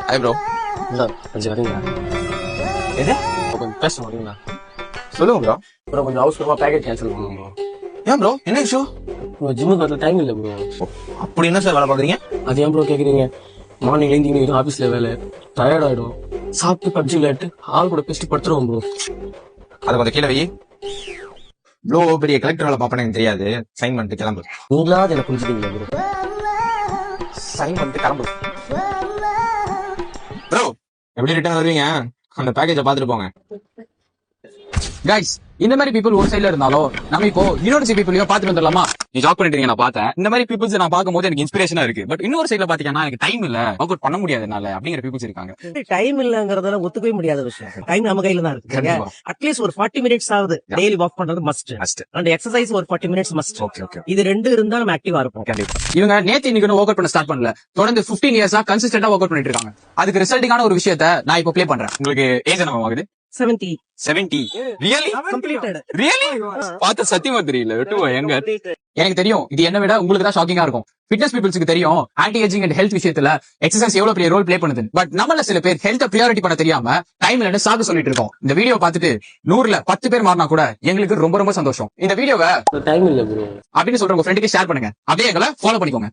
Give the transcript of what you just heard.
Hi bro. இல்ல கொஞ்சம் வரீங்களா? எது கொஞ்சம் பேச வரீங்களா? சொல்லுங்க ப்ரோ. ப்ரோ கொஞ்சம் அவசரமா பேக்கேஜ் கேன்சல் பண்ணணும் ப்ரோ. ஏன் ப்ரோ என்ன இஷ்யூ? ப்ரோ ஜிம்முக்கு வரல டைம் இல்லை ப்ரோ. அப்படி என்ன சார் வேலை பாக்குறீங்க? அது ஏன் ப்ரோ கேட்குறீங்க? மார்னிங் எழுந்திங்க ஆஃபீஸில் வேலை டயர்ட் ஆகிடும். சாப்பிட்டு பப்ஜி விளையாட்டு ஆள் கூட பேசிட்டு படுத்துருவோம் ப்ரோ. அதை கொஞ்சம் கீழே வை. ப்ரோ பெரிய கலெக்டர் வேலை பாப்பேன்னு எனக்கு தெரியாது. சைன் பண்ணிட்டு கிளம்பு. நீங்களாவது எனக்கு புரிஞ்சுட்டீங்களா ப்ரோ? சைன் பண்ணிட்டு கிளம்பு. ப்ரோ எப்படி ரிட்டர்ன் வருவீங்க? அந்த பேக்கேஜை பார்த்துட்டு போங்க. கைஸ் இந்த மாதிரி பீப்புள் ஒரு சைடுல இருந்தாலும் நம்ம இப்போ யூனிவர்சிட்டி பீப்புளையும் பாத்துட்டு வந்துடலாமா? நீ ஜாப் பண்ணிட்டு நான் பார்த்தேன். இந்த மாதிரி பீப்புள்ஸ் நான் பார்க்கும்போது எனக்கு இன்ஸ்பிரேஷனா இருக்கு. பட் இன்னொரு சைடுல பாத்தீங்கன்னா எனக்கு டைம் இல்ல, ஒர்க் அவுட் பண்ண முடியாது என்னால அப்படிங்கிற பீப்புள்ஸ் இருக்காங்க. டைம் இல்லங்கறதெல்லாம் ஒத்துக்கவே முடியாத விஷயம். டைம் நம்ம கையில தான் இருக்கு. கண்டிப்பா. அட்லீஸ்ட் ஒரு 40 மினிட்ஸ் ஆகுது டெய்லி வாக் பண்றது மஸ்ட். Must. அண்ட் எக்ஸசைஸ் ஒரு 40 மினிட்ஸ் மஸ்ட். ஓகே ஓகே இது ரெண்டு இருந்தா நம்ம ஆக்டிவா இருப்போம். கண்டிப்பா. இவங்க நேத்து இன்னைக்கு ஒர்க் அவுட் பண்ண ஸ்டார்ட் பண்ணல, தொடர்ந்து 15 இயர்ஸா கன்சிஸ்டன்டா ஒர்க் அவுட் பண்ணிட்டு இருக்காங்க. அதுக்கு ரிசல்ட்டிங்கான ஒரு விஷயத்த நான் இப்போ ப்ளே பண்றேன். உங்களுக்கு ஏஜ் என்ன ஆகுது? 70 70. Really completed. ரியலி பார்த்த சத்தியமா தெரியல. எங்க எனக்கு தெரியும் இது என்ன விட உங்களுக்கு தான் ஷாக்கிங்கா இருக்கும். ஃபிட்னஸ் பீப்புள்ஸ்க்கு தெரியும் ஆன்டி ஏஜிங் அண்ட் ஹெல்த் விஷயத்துல எக்ஸசைஸ் எவ்வளவு பெரிய ரோல் ப்ளே பண்ணுது. பட் நம்மள சில பேர் ஹெல்த் பிரியாரிட்டி பண்ண தெரியாம டைம் இல்லன்னு சாக்கு சொல்லிட்டு இருக்கோம். இந்த வீடியோ பார்த்துட்டு 100ல 10 பேர் மாறினா கூட எங்களுக்கு ரொம்ப ரொம்ப சந்தோஷம். இந்த வீடியோவை டைம் இல்லை ப்ரோ. அப்படின்னு சொல்ற உங்க ஃப்ரெண்டுக்கு ஷேர் பண்ணுங்க. அப்படியே எங்களை ஃபாலோ பண்ணிக்கோங்க.